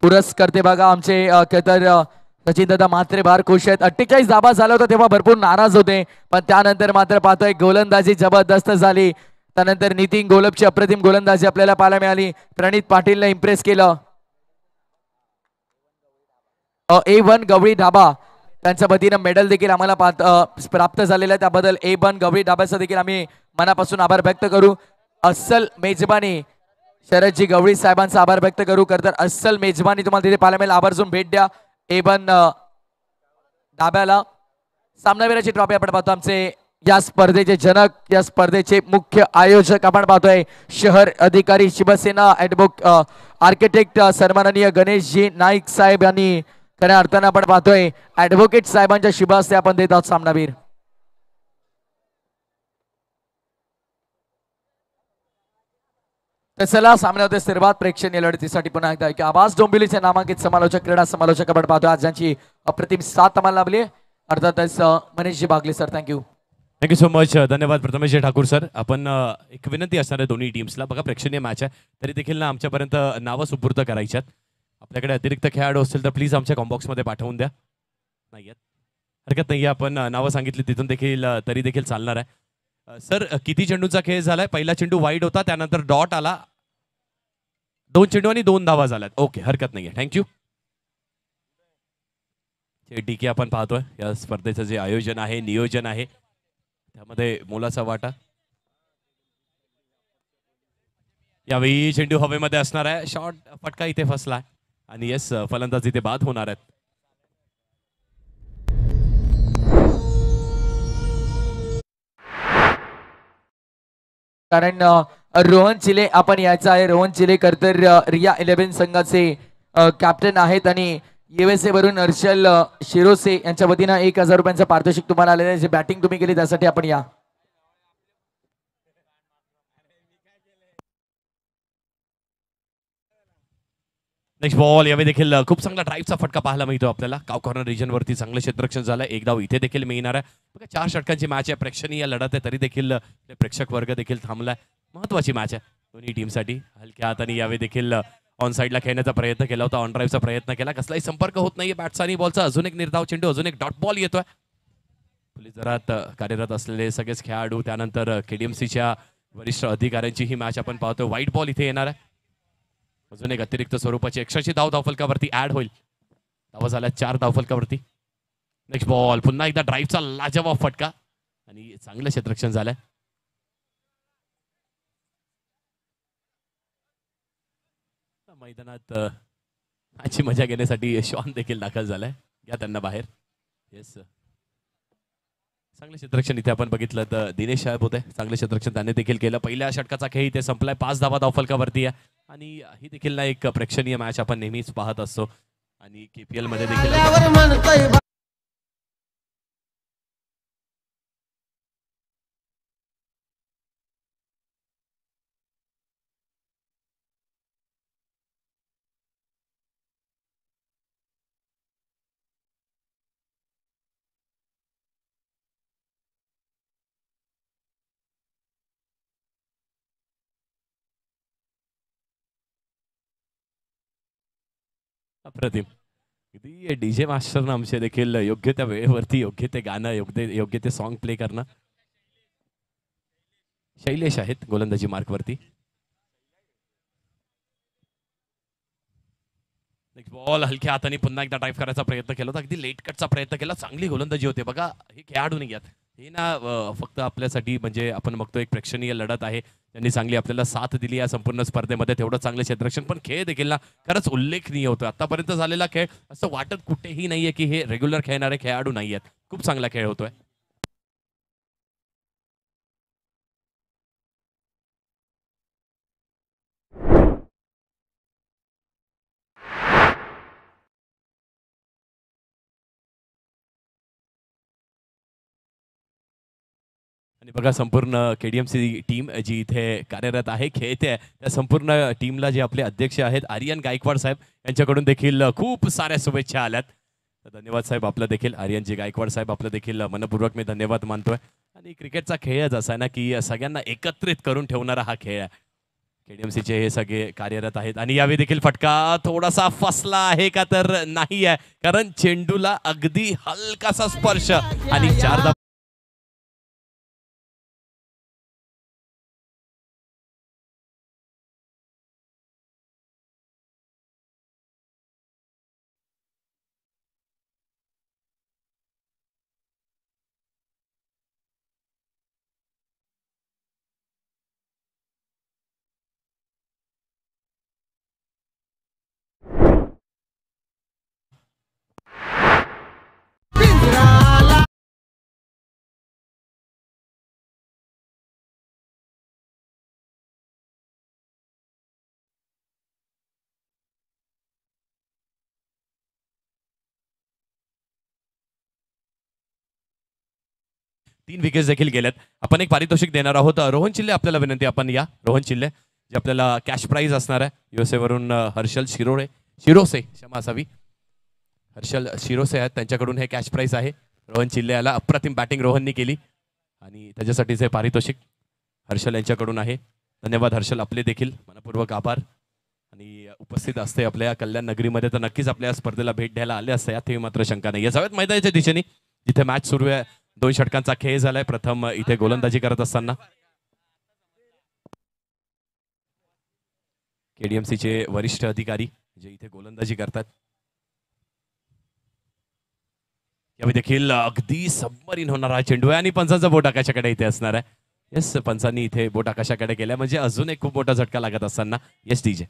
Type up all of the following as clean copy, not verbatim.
पुरस्कर्ते बघा आमचे तर सचिन दादा मात्रे फार खुश आहेत. 48 धाबा झाला होता तेव्हा भरपूर नाराज होते, पण त्यानंतर मात्र पाहतोय गोलंदाजी जबरदस्त झाली. त्यानंतर नितीन गोलबची अप्रतिम गोलंदाजी आपल्याला पाहायला मिळाली. प्रणित पाटीलने इम्प्रेस केलं. A1 गवळी ढाबा त्यांच्या वतीनं मेडल देखील आम्हाला प्राप्त झालेलं आहे. त्याबद्दल A1 गवळी ढाब्याचा देखील आम्ही मनापासून आभार व्यक्त करू. अस्सल मेजबानी शरदजी गवळी साहेबांचा आभार व्यक्त करू. तर अस्सल मेजबानी तुम्हाला तिथे पाहायला मिळेल. आवर्जून भेट द्या A1 ढाब्याला. सामनावीराची ट्रॉफी आपण पाहतो. आमचे या स्पर्धेचे जनक, या स्पर्धेचे मुख्य आयोजक आपण पाहतोय शहर अधिकारी शिवसेना आर्किटेक्ट सन्माननीय गणेशजी नाईक साहेब यांनी खऱ्या अर्थानं आपण पाहतोय ऍडव्होकेट साहेबांच्या शुभ हस्ते आपण देत आहोत सामनावीर. तर चला सामन्यामध्ये सर्वात प्रेक्षणीय लढतीसाठी पुन्हा एकदा की आवाज डोंबिवलीचे नामांकित समालोचक क्रीडा समालोचक आपण पाहतोय आज ज्यांची अप्रतिम साथ आम्हाला लाभली अर्थातच Manishji Bagle sir. Thank you. Thank you so much. धन्यवाद प्रथमेश ठाकूर सर. आपण एक विनंती असणार आहे दोन्ही टीम्सला. बघा प्रेक्षणीय मॅच आहे तरी देखील ना आमच्यापर्यंत नावं सुपूर्द करायच्यात. आपल्याकडे अतिरिक्त खेळाडू असतील तर प्लीज आमच्या कॉम्बॉक्समध्ये पाठवून द्या. नाही हरकत नाही, आपण नावं सांगितली तिथून देखील तरी देखील चालणार आहे. सर किती चेंडूचा खेळ झालाय? पहिला चेंडू वाईड होता, त्यानंतर डॉट आला, 2 चेंडू आणि 2 धावा झाल्यात. ओके, हरकत नाहीये. थँक्यू. टीके आपण पाहतोय या स्पर्धेचं जे आयोजन आहे, नियोजन आहे, त्यामध्ये मोलाचा वाटा. यावेळी चेंडू हवेमध्ये असणार आहे. शॉट फटका इथे फसला आणि येस फलंदाज इथे बाद होणार आहेत. कारण रोहन चिले आपण यायचं आहे. रोहन चिलेकर तर रिया 11 संघाचे कॅप्टन आहेत आणि USA वरून हर्षल शिरोसे यांच्या वतीनं 1000 रुपयांचं पारितोषिक तुम्हाला आलेलं आहे. जे बॅटिंग तुम्ही केली त्यासाठी आपण या. Next ball. यावेळी देखील खूप चांगला ड्राईव्हचा फटका पाहायला मिळतो आपल्याला. काव कॉर्नर रिजन वरती चांगलं क्षेत्ररक्षण झालं. एक धाव इथे देखील मिळणार आहे. बघा 4 षटकांची मॅच आहे. प्रेक्षणीय लढत आहे तरी देखील प्रेक्षक वर्ग देखील थांबलाय. महत्वाची मॅच आहे दोन्ही टीमसाठी. हलक्या हाताने यावेळी देखील ऑन साईडला खेळण्याचा प्रयत्न केला होता, ऑन ड्राईव्हचा प्रयत्न केला. कसलाही संपर्क होत नाहीये बॅट्स आणि बॉलचा. अजून एक निर्धाव चेंडू, अजून एक डॉट बॉल येतोय. पोलीस दरात कार्यरत असलेले सगळेच खेळाडू, त्यानंतर KDMCच्या वरिष्ठ अधिकाऱ्यांची ही मॅच आपण पाहतोय. व्हाईट बॉल इथे येणार आहे. अजून एक अतिरिक्त स्वरूपाची एक्स्ट्राची धाव धावफलकावरती ऍड होईल. धावा झाल्या 4 धावफलकावरती. Next ball. पुन्हा एकदा ड्राईव्हचा लाजवाब फटका आणि चांगलं क्षेत्ररक्षण झालंय. मैदानात मॅचची मजा घेण्यासाठी शॉन देखील दाखल झालाय. या त्यांना बाहेर. येस, चांगलं क्षेत्ररक्षण इथे आपण बघितलं तर दिनेश साहेब होते. चांगलं क्षेत्ररक्षण त्यांनी देखील केलं. पहिल्या षटकाचा खेळ इथे संपलाय. 5 धावा धावफलकावरती आहे आणि ही देखील ना एक प्रेक्षणीय मॅच आपण नेहमीच पाहत असतो आणि KPL मध्ये देखील अप्रतिम. किती DJ मास्टरनं आमचे देखील योग्य त्या वेळेवरती योग्य ते गाणं, योग्य ते सॉन्ग प्ले करणं. शैलेश आहेत गोलंदाजी मार्कवरती. Next ball. हलक्या हाताने पुन्हा एकदा ड्राईव्ह करायचा प्रयत्न केला होता. अगदी लेट कटचा प्रयत्न केला. चांगली गोलंदाजी होते. बघा हे खेळाडू नाही आहेत हे ना, फक्त आपल्यासाठी म्हणजे आपण बघतो एक प्रेक्षणीय लढत आहे. त्यांनी चांगली आपल्याला साथ दिली या संपूर्ण स्पर्धेमध्ये. तेवढं चांगलं क्षेत्ररक्षण पण खेळ देखील ना खरंच उल्लेखनीय होतो. आतापर्यंत झालेला खेळ असं वाटत कुठेही नाहीये की हे रेग्युलर खेळणारे खेळाडू नाही आहेत. खूप चांगला खेळ होतोय. आणि बघा संपूर्ण KDMC टीम जी इथे कार्यरत आहे, खेळते आहे, त्या संपूर्ण टीमला जे आपले अध्यक्ष आहेत आर्यन गायकवाड साहेब यांच्याकडून देखील खूप साऱ्या शुभेच्छा आल्यात. धन्यवाद साहेब आपलं देखील. आर्यनजी गायकवाड साहेब आपलं देखील मनपूर्वक मी धन्यवाद मानतोय. आणि क्रिकेटचा खेळच असा आहे ना की सगळ्यांना एकत्रित करून ठेवणारा हा खेळ आहे. केडीएमसीचे हे सगळे कार्यरत आहेत आणि यावेळी देखील फटका थोडासा फसला आहे का तर नाही आहे, कारण चेंडूला अगदी हलकासा स्पर्श आणि 4 धावा. तीन विकेट्स देखील गेल्यात. आपण एक पारितोषिक देणार आहोत. रोहन चिल्ले आपल्याला विनंती, आपण या. रोहन चिल्ले जे आपल्याला कॅश प्राइज असणार आहे. USA वरून हर्षल शिरोसे क्षमा असावी, हर्षल शिरोसे आहेत, त्यांच्याकडून हे कॅश प्राइज आहे. रोहन चिल्ले याला अप्रतिम बॅटिंग रोहननी केली आणि त्याच्यासाठीचे पारितोषिक हर्षल यांच्याकडून आहे. धन्यवाद हर्षल, आपले देखील मनपूर्वक आभार. आणि उपस्थित असते आपल्या कल्याण नगरीमध्ये तर नक्कीच आपल्या स्पर्धेला भेट द्यायला आले असते, यातही मात्र शंका नाही. या जावेत मैदानाच्या दिशेने जिथे मॅच सुरू आहे, 2 षटकांचा खेळ झालाय. प्रथम इथे गोलंदाजी करत असताना केडीएमसीचे वरिष्ठ अधिकारी जे इथे गोलंदाजी करतात, यावेळी देखील अगदी सबमरीन होणार हा चेंडू आहे आणि पंचांचा बोट आकाशाकडे इथे असणार आहे. येस, पंचांनी इथे बोट आकाशाकडे केल्या म्हणजे अजून एक खूप मोठा झटका लागत असताना. Yes DJ.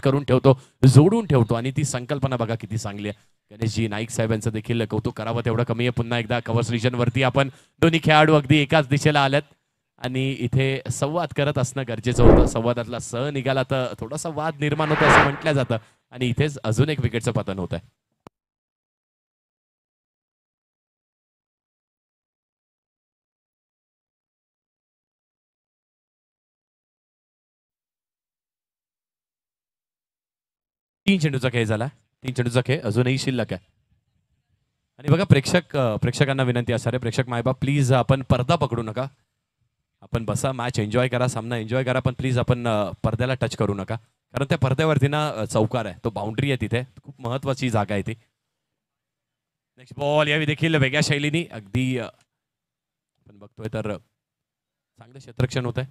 करून ठेवतो, जोडून ठेवतो आणि ती संकल्पना बघा किती चांगली आहे. गणेशजी नाईक साहेब यांचं देखील कौतुक करावं तेवढं कमी आहे. पुन्हा एकदा कव्हर्स रिजन वरती आपण दोन्ही खेळाडू अगदी एकाच दिशेला आल्यात आणि इथे संवाद करत असणं गरजेचं होतं. संवादातला स निघाला तर थोडासा वाद निर्माण होतो असं म्हटलं जातं आणि इथेच अजून एक विकेटचं पतन होत आहे. तीन चेंडूचा खेळ झाला. 3 चेंडूचा खेळ अजूनही शिल्लक आहे. आणि बघा प्रेक्षकांना विनंती असणार आहे, प्रेक्षक मायबाप प्लीज आपण पडदा पकडू नका. आपण बसा, मॅच एन्जॉय करा, सामना एन्जॉय करा, पण प्लीज आपण पडद्याला टच करू नका. कारण त्या पडद्यावरती ना चौकार आहे, तो बाउंड्री आहे, तिथे खूप महत्वाची जागा आहे ती. नेक्स्ट बॉल यावी देखील वेगळ्या शैलीनी अगदी आपण बघतोय तर चांगलं क्षेत्ररक्षण होत आहे.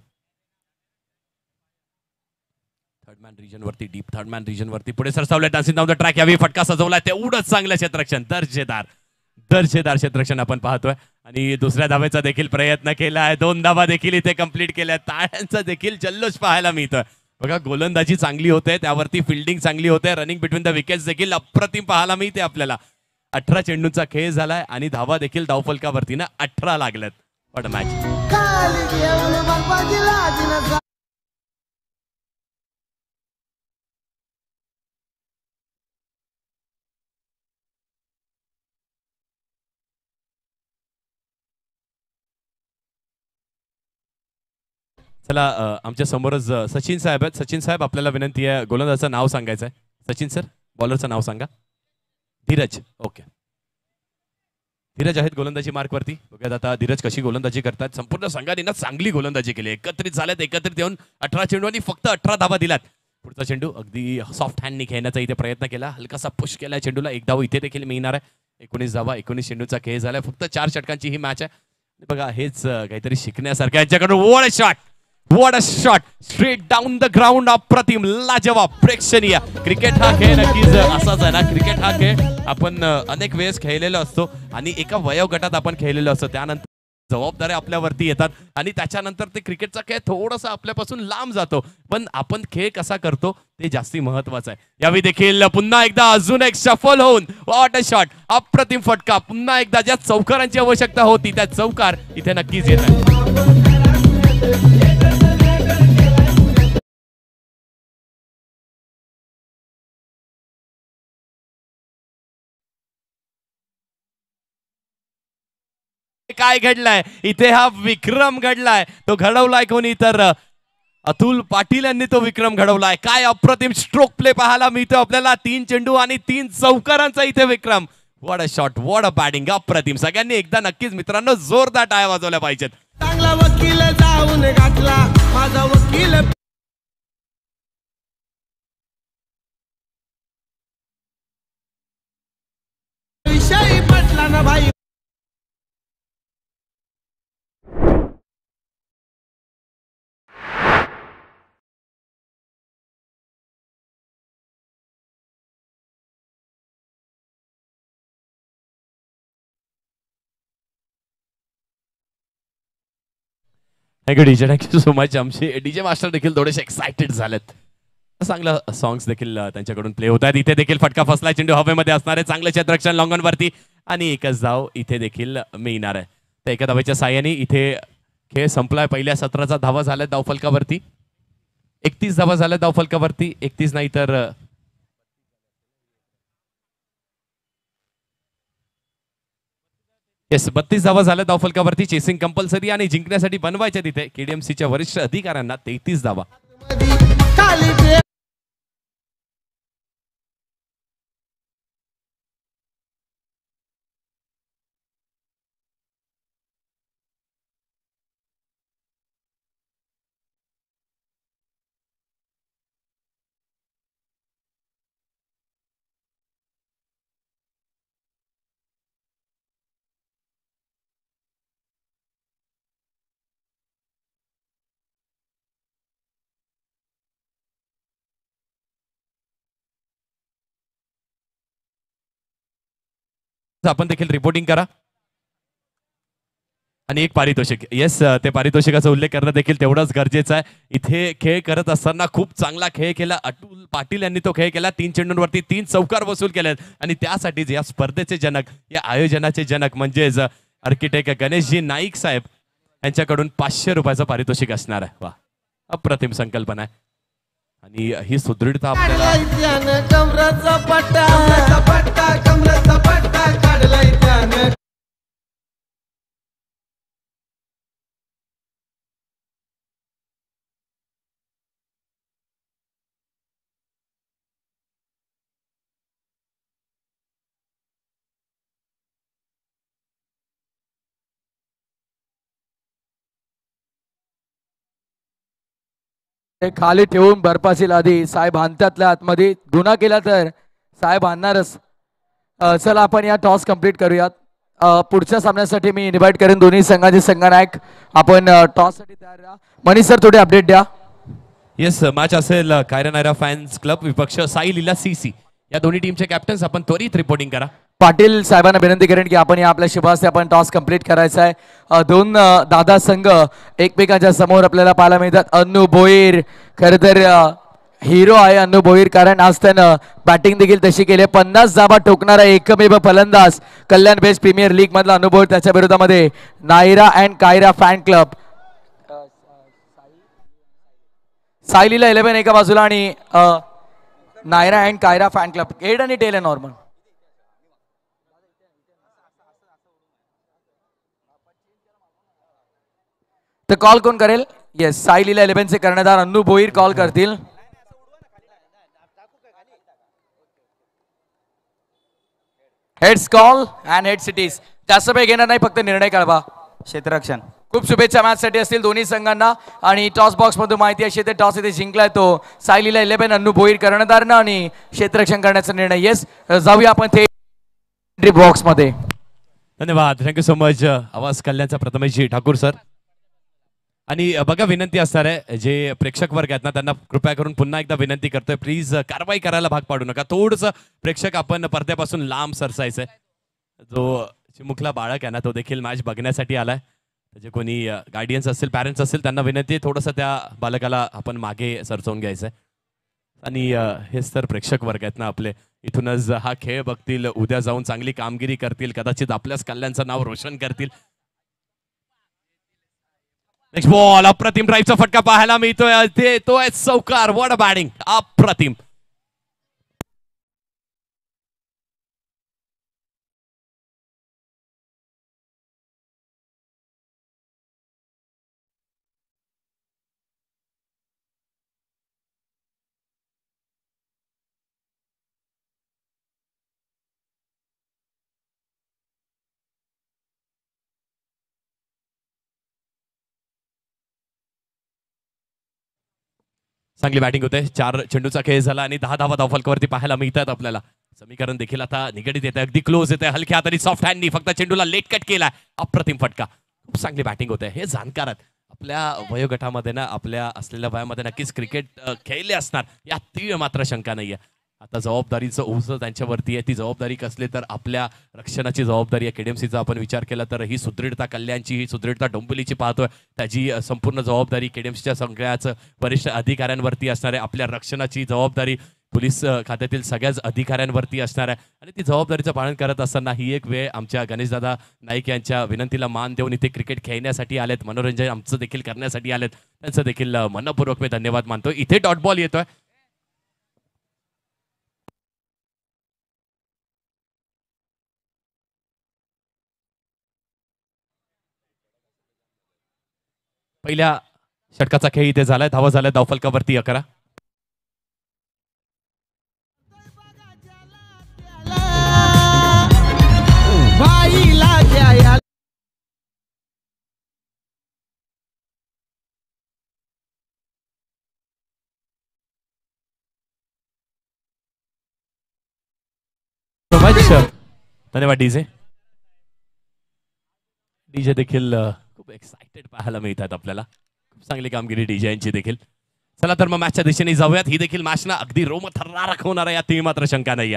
थर्ड मॅन रिजन वरती, डीप थर्ड मॅन रिजन वरती पुढे सरसावलं डान्सिंग डाऊन द ट्रॅक. यावी फटका सजवलाय, तेवढंच चांगलं क्षेत्ररक्षण, दर्जेदार क्षेत्ररक्षण आपण पाहतोय. आणि दुसऱ्या धावेचा देखील प्रयत्न केलाय, 2 धावा देखील इथे कंप्लीट केल्या. टाळ्यांचा देखील जल्लोष पाहायला मिळतोय. बघा गोलंदाजी चांगली होते, त्यावरती फिल्डिंग चांगली होते, रनिंग बिटवीन द विकेट्स देखील अप्रतिम पाहायला मिळते आपल्याला. 18 चेंडूंचा खेळ झालाय आणि धावा देखील धावफलकावरती ना 18 लागल्यात. What a match. चला आमच्या समोरच सचिन साहेब आहेत. सचिन साहेब आपल्याला विनंती आहे, गोलंदाजाचं नाव सांगायचं आहे. सचिन सर, बॉलरचं नाव सांगा. धीरज. ओके, धीरज आहेत गोलंदाजी मार्कवरती. बघूयात आता धीरज कशी गोलंदाजी करतात. संपूर्ण संघाने ना चांगली गोलंदाजी केली, एकत्रित झाल्यात, एकत्रित येऊन 18 चेंडूंनी फक्त 18 धावा दिल्यात. पुढचा चेंडू अगदी सॉफ्ट हँडनी खेळण्याचा इथे प्रयत्न केला, हलकासा पुश केला चेंडूला. 1 धाव इथे देखील मिळणार आहे. 19 धावा, 19 चेंडूचा खेळ झालाय. फक्त 4 षटकांची ही मॅच आहे. बघा हेच काहीतरी शिकण्यासारखं यांच्याकडून. What a shot, what a shot straight down the ground. अप्रतिम, लाजवाब, प्रेक्षणीय. क्रिकेट हा खेळ नक्कीच असाच आहे ना. क्रिकेट हा खेळ आपण अनेक वेळेस खेळलेलो असतो आणि एका वयोगटात आपण खेळलेलो असतो. त्यानंतर जबाबदाऱ्या आपल्यावरती येतात आणि त्याच्यानंतर ते क्रिकेटचा खेळ थोडासा आपल्यापासून लांब जातो. पण आपण खेळ कसा करतो ते जास्ती महत्वाचं आहे. यावेळी देखील पुन्हा एकदा अजून एक सफल होऊन व्हॉट अ शॉट, अप्रतिम फटका. पुन्हा एकदा ज्या चौकारांची आवश्यकता होती त्या चौकार इथे नक्कीच येत आहेत. काय घडलाय इथे? हा विक्रम घडलाय. तो घडवलाय कोणी तर अतुल पाटील यांनी तो विक्रम घडवलाय. काय अप्रतिम स्ट्रोक प्ले पाहायला मिळतो आपल्याला. 3 चेंडू आणि 3 चौकारांचा इथे विक्रम. What a shot, what a batting, अप्रतिम. सगळ्यांनी एकदा नक्कीच मित्रांनो जोरदार टाळ्या वाजवल्या पाहिजेत. चांगला वकील जाऊन घातला माझा वकील विषयी पटला ना भाई. DJ, thank you so much. आमचे डीजे मास्टर देखील थोडेसे एक्साइटेड झालेत. चांगलं सॉंग्स देखील त्यांच्याकडून प्ले होत आहेत. इथे देखील फटका फसला. चेंडू हवेमध्ये असणारे चांगले क्षेत्ररक्षण लॉंगॉन वरती आणि एकच धाव इथे देखील मिळणार आहे. तर एका धावेच्या साह्याने इथे खेळ संपलाय. पहिल्या सत्राचा धावा झाल्या धावफलकावरती. 31 धावा झाल्या धावफलकावरती. 31 नाही तर 32 धावा झाल्या धावफलकावरती. चेसिंग कंपल्सरी आणि जिंकण्यासाठी बनवायच्या तिथे केडीएमसीच्या वरिष्ठ अधिकाऱ्यांना 33 धावा. खाली ते आपण देखील रिपोर्टिंग करा आणि एक पारितोषिक. येस, ते पारितोषिकाचा उल्लेख करणं देखील तेवढंच गरजेचं आहे. इथे खेळ करत असताना खूप चांगला खेळ केला. अतुल पाटील यांनी तो खेळ केला. 3 चेंडूंवरती 3 चौकार वसूल केलेत आणि त्यासाठीच या स्पर्धेचे जनक, या आयोजनाचे जनक म्हणजेच आर्किटेक्ट गणेशजी नाईक साहेब यांच्याकडून 500 रुपयाचं पारितोषिक असणार आहे. वा, अप्रतिम संकल्पना आहे आणि ही सुदृढता आपल्याला त्यानं कमराचा पट्टा कमराचा पट्टा काढलाय त्यानं. ते खाली ठेवून बर्फाची लादी. साहेब आणतातल्या आतमध्ये. गुन्हा केला तर साहेब आणणारच. चला आपण या टॉस कंप्लीट करूयात. पुढच्या सामन्यासाठी मी इन्व्हाइट करेन दोन्ही संघाचे संघनायक. आपण टॉस साठी तयार राहा. मनीष सर थोडे अपडेट द्या. येस, मॅच असेल कायरा नायरा फॅन्स क्लब विपक्ष साई लीला सीसी. या दोन्ही टीमचे कॅप्टन्स आपण त्वरित रिपोर्टिंग करा. पाटील साहेबांना विनंती करेन की आपण या आपल्या शुभास्ते आपण टॉस कंप्लीट करायचा आहे. दोन दादा संघ एकमेकांच्या समोर आपल्याला पाहायला मिळतात. अन्नू भोईर खरं तर हिरो आहे अन्नू भोईर, कारण आज त्यानं बॅटिंग देखील तशी केली. 50 धावा ठोकणारा एकमेव फलंदाज कल्याण बेस्ट प्रीमियर लीग मधला अन्नू भोईर. त्याच्या विरोधामध्ये Naira and Kaira fan club, Saylila 11 एका बाजूला आणि Naira and Kaira fan club. Head आणि टेल आहे नॉर्मल. तर कॉल कोण करेल? येस, सायलीला 11 चे कर्णधार अन्नू भोईर कॉल करतील. Heads call and head cities. जास्त वेळ घेणार नाही, फक्त निर्णय कळवा. क्षेत्ररक्षण. खूप शुभेच्छा मॅच साठी असतील दोन्ही संघांना. आणि टॉस बॉक्स मधून माहिती अशी ते टॉस इथे जिंकलाय तो सायलीला 11 अन्नू भोईर कर्णधारनं आणि क्षेत्ररक्षण करण्याचा निर्णय. येस, जाऊया आपण ते एंट्री बॉक्स मध्ये. धन्यवाद, थँक्यू सो मच. आवाज कल्याणचा प्रथमेशजी ठाकूर सर. आणि बघा विनंती असणार आहे जे प्रेक्षक वर्ग आहेत ना त्यांना कृपया करून पुन्हा एकदा विनंती करतोय प्लीज कारवाई करायला भाग पाडू नका थोडंसं प्रेक्षक आपण पडद्यापासून लांब सरसायचंय जो चिमुकला बाळक आहे ना तो देखील मॅच बघण्यासाठी आलाय जे कोणी गार्डियन्स असतील पॅरेंट्स असतील त्यांना विनंती आहे थोडंसं त्या बालकाला आपण मागे सरचवून घ्यायचंय आणि हेच तर प्रेक्षक वर्ग आहेत ना आपले इथूनच हा खेळ बघतील उद्या जाऊन चांगली कामगिरी करतील कदाचित आपल्याच कल्याणचं नाव रोशन करतील नेक्स्ट बॉल अप्रतिम ड्राईव्हचा फटका पाहायला मिळतोय तो आहे चौकार व्हॉट अ बॅटिंग अप्रतिम चांगली बॅटिंग होते 4 चेंडूचा खेळ झाला आणि 10 धावा धावफलकावरती पाहायला मिळतात आपल्याला समीकरण देखील आता निगडीत येते अगदी क्लोज येते हलक्या हाताने सॉफ्ट हँडनी फक्त चेंडूला लेट कट केला अप्रतिम फटका खूप चांगली बॅटिंग होते हे जाणकार आहेत आपल्या वयोगटामध्ये ना आपल्या असलेल्या वयामध्ये नक्कीच क्रिकेट खेळले असणार या तीळ मात्र शंका नाहीये आता जबाबदारीचं ओझं त्यांच्यावरती आहे ती जबाबदारी कसली तर आपल्या रक्षणाची जबाबदारी आहे केडीएमसीचा आपण विचार केला तर ही सुदृढता कल्याणची ही सुदृढता डोंबिवलीची पाहतोय त्याची संपूर्ण जबाबदारी केडीएमसीच्या सगळ्याच वरिष्ठ अधिकाऱ्यांवरती असणार आहे आपल्या रक्षणाची जबाबदारी पोलीस खात्यातील सगळ्याच अधिकाऱ्यांवरती असणार आहे आणि ती जबाबदारीचं पालन करत असताना ही एक वेळ आमच्या गणेशदादा नाईक यांच्या विनंतीला मान देऊन इथे क्रिकेट खेळण्यासाठी आलेत मनोरंजन आमचं देखील करण्यासाठी आलेत त्यांचं देखील मनपूर्वक मी धन्यवाद मानतो इथे डॉट बॉल येतोय पहिल्या षटकाचा खेळ इथे झालाय धावा झालाय धावफलकावरती 11 बाईला द्यायला धन्यवाद डीजे डीजे देखील खूप एक्साइटेड पाहायला मिळतात आपल्याला खूप चांगली कामगिरी डीजे यांची देखील चला तर मग मॅचच्या दिशेने जाऊयात ही देखील मॅच ना अगदी रोमथर्रारक होणार आहे यात मात्र शंका नाही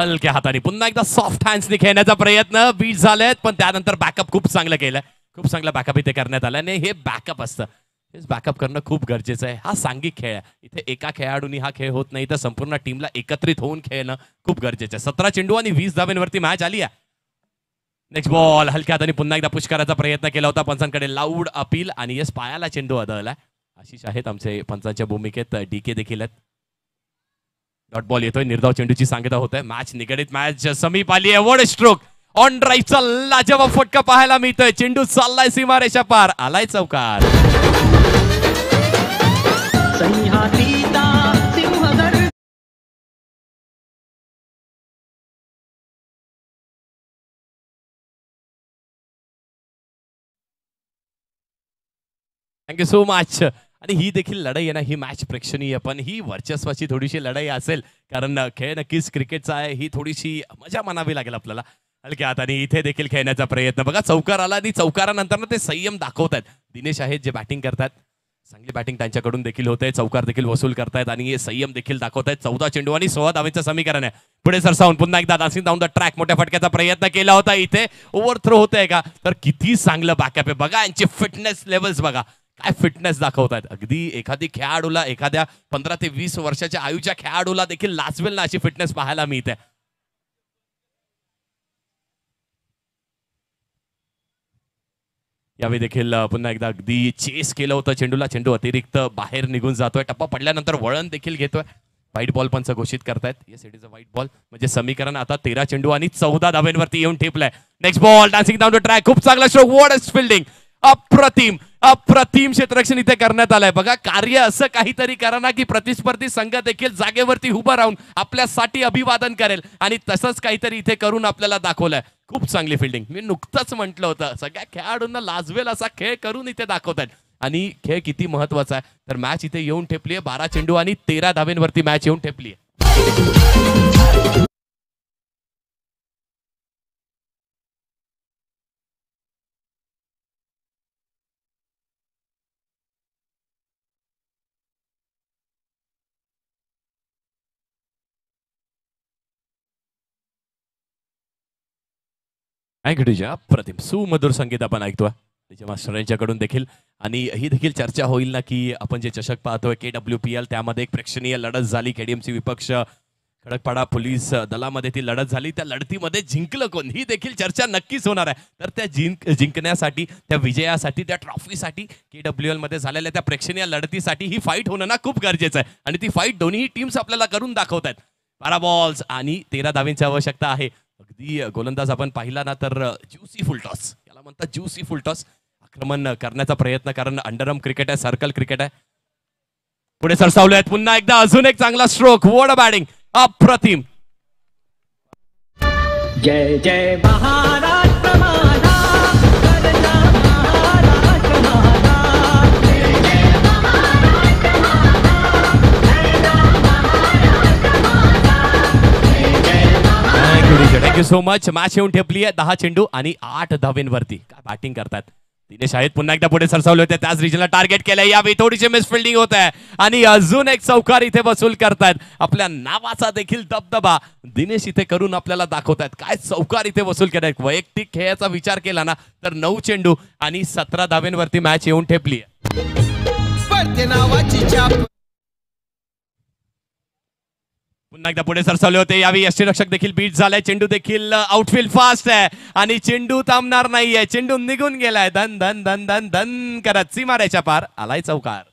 हलक्या हाताने पुन्हा एकदा सॉफ्ट हँड्सने खेळण्याचा प्रयत्न बीट झालेत पण त्यानंतर बॅकअप खूप चांगलं केलंय खूप चांगला बॅकअप इथे करण्यात आला आणि हे बॅकअप असतं हेच बॅकअप करणं खूप गरजेचं आहे हा सांघिक खेळ आहे इथे एका खेळाडूनी हा खेळ होत नाही तर संपूर्ण टीमला एकत्रित होऊन खेळणं खूप गरजेचं आहे 17 चेंडू आणि 20 धाब्यांवरती मॅच आली आहे नेक्स्ट बॉल हलक्या हाताने पुन्हा एकदा पुश करायचा प्रयत्न केला होता पंचांकडे लाऊड अपील आणि यस पायाला चेंडू आदळलाय आशिष आहेत आमचे पंचांच्या भूमिकेत डीके देखील आहेत डॉट बॉल येतोय निर्धाव चेंडूची सांगता होत आहे मॅच निगडीत मॅच समीप आली आहे वर्ड स्ट्रोक ऑन ड्राईव्हचा लाजवाब फटका पाहायला मिळतोय चेंडू चाललाय सीमारेषा पार आलाय चौकार थँक्यू सो मच आणि ही देखील लढाई आहे ना ही मॅच प्रेक्षणीय पण ही वर्चस्वाची थोडीशी लढाई असेल कारण खेळ नक्कीच क्रिकेटचा आहे ही थोडीशी मजा मानावी लागेल आपल्याला हलक्या हाताने इथे देखील खेळण्याचा प्रयत्न बघा चौकार आला आणि चौकारानंतर ना ते संयम दाखवतात दिनेश आहेत जे बॅटिंग करतात चांगली बॅटिंग त्यांच्याकडून देखील होते चौकार देखील वसूल करतायत आणि हे संयम देखील दाखवतायत 14 चेंडू आणि 16 धावेचं समीकरण आहे पुढे सरसावून पुन्हा एकदा डान्सिंग डाऊन द ट्रॅक मोठ्या फटक्याचा प्रयत्न केला होता इथे ओव्हर थ्रो होतंय का तर किती चांगलं बॅकअप आहे बघा यांचे फिटनेस लेवल्स बघा काय फिटनेस दाखवतात अगदी एखादी खेळाडूला एखाद्या 15 ते 20 वर्षाच्या आयुच्या खेळाडूला देखील लाजवेल ना अशी फिटनेस पाहायला मिळते यावेळी देखील पुन्हा एकदा अगदी चेस केलं होतं चेंडूला चेंडू अतिरिक्त बाहेर निघून जातोय टप्पा पडल्यानंतर वळण देखील घेतोय व्हाईट बॉल पंच घोषित करतायत yes it is a wide ball म्हणजे समीकरण आता 13 चेंडू आणि 14 धाब्यांवरती येऊन ठेपलाय next ball dancing down the track खूप चांगला स्ट्रोक व्हॉट इज फील्डिंग अप्रतिम अप्रतिम क्षेत्ररक्षण इथे करण्यात आलंय बघा कार्य असं काहीतरी करा ना की प्रतिस्पर्धी संघ देखील जागेवरती उभं राहून आपल्यासाठी अभिवादन करेल आणि तसंच काहीतरी इथे करून आपल्याला दाखवलंय खूप चांगली फिल्डिंग मी नुकतंच म्हटलं होतं सगळ्या खेळाडूंना लाजवेल असा खेळ करून इथे दाखवतात आणि खेळ किती महत्वाचा आहे तर मॅच इथे येऊन ठेपली आहे 12 चेंडू आणि 13 धाब्यांवरती मॅच येऊन ठेपली आहे थँक्यू डीजे. अप्रतिम सुमधुर संगीत आपण ऐकतोय डीजे मास्टर यांच्याकडून देखील. आणि ही देखील चर्चा होईल ना की आपण जे चषक पाहतोय KWPL त्यामध्ये एक प्रेक्षणीय लढत झाली. KDMC विपक्ष खडकपाडा पोलीस दलामध्ये ती लढत झाली. त्या लढतीमध्ये जिंकलं कोण ही देखील चर्चा नक्कीच होणार आहे. तर त्या जिंकण्यासाठी, त्या विजयासाठी, त्या ट्रॉफीसाठी, KWL मध्ये झालेल्या त्या प्रेक्षणीय लढतीसाठी ही फाईट होणं ना खूप गरजेचं आहे. आणि ती फाईट दोन्ही टीम्स आपल्याला करून दाखवत आहेत. 12 बॉल्स आणि 13 धावींची आवश्यकता आहे. अगदी गोलंदाज आपण पाहिला ना तर ज्युसी फुलटॉस, याला म्हणतात ज्युसी फुलटॉस. आक्रमण करण्याचा प्रयत्न, कारण अंडरआर्म क्रिकेट आहे, सर्कल क्रिकेट आहे. पुढे सरसावले आहेत पुन्हा एकदा, अजून एक चांगला स्ट्रोक. वॉट अ बॅटिंग, अप्रतिम. जय जय महाराष्ट्र माझा, गरजा महाराष्ट्र माझा. जय जय महाराष्ट्र माझा, गरजा महाराष्ट्र माझा. जय जय थँक्यू सो मच. मॅच येऊन ठेपली आहे 10 चेंडू आणि 8 धावेंवरती. काय बॅटिंग करतात दिनेश आहेत. पुन्हा एकदा पुढे सरसावले होते, त्याच रिजनला टार्गेट केलंय. यावेळी थोडीशी मिसफिल्डिंग होत आहे आणि अजून एक चौकार इथे वसूल करतायत. आपल्या नावाचा देखील दबदबा दिनेश इथे करून आपल्याला दाखवतायत. काय चौकार इथे वसूल केलाय. वैयक्तिक खेळाचा विचार केला ना तर 9 चेंडू आणि 17 धावेंवरती मॅच येऊन ठेपली आहे. पडते नावाची छाप. पुन्हा एकदा पुढे सरसावले होते. यावेळी यष्टीरक्षक देखील बीट झालाय. चेंडू देखील आउटफील्ड फास्ट आहे आणि चेंडू थांबणार नाहीये. चेंडू निघून गेलाय. धन धन धन धन धन करत सीमारेच्या पार आलाय चौकार.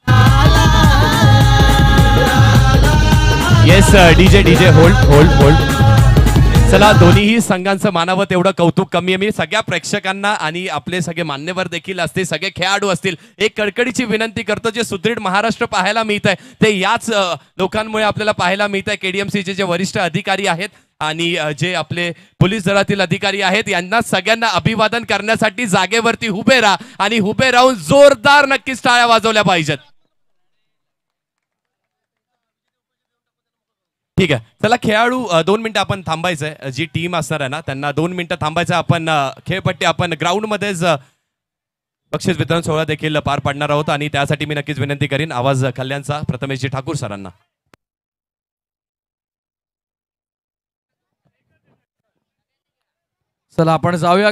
Yes DJ hold hold. चला, दोन्हीही संघांचं मानावं तेवढं कौतुक कमी आहे. मी सगळ्या प्रेक्षकांना आणि आपले सगळे मान्यवर देखील असतील, सगळे खेळाडू असतील, एक कडकडीची विनंती करतो. जे सुदृढ महाराष्ट्र पाहायला मिळत आहे ते याच लोकांमुळे आपल्याला पाहायला मिळत आहे. KDMCचे जे वरिष्ठ अधिकारी आहेत आणि जे आपले पोलीस दलातील अधिकारी आहेत, यांना सगळ्यांना अभिवादन करण्यासाठी जागेवरती उभे राहा आणि उभे राहून जोरदार नक्कीच टाळ्या वाजवल्या पाहिजेत. ठीक आहे, चला खेळाडू 2 मिनिटं आपण थांबायचंय. जी टीम असणार आहे ना त्यांना 2 मिनिटं थांबायचं. आपण खेळपट्टी आपण ग्राउंडमध्येच बक्षीस वितरण सोहळा देखील पार पाडणार आहोत आणि त्यासाठी मी नक्कीच विनंती करीन आवाज कल्याणचा प्रथमेशजी ठाकूर सरांना. चला आपण जाऊया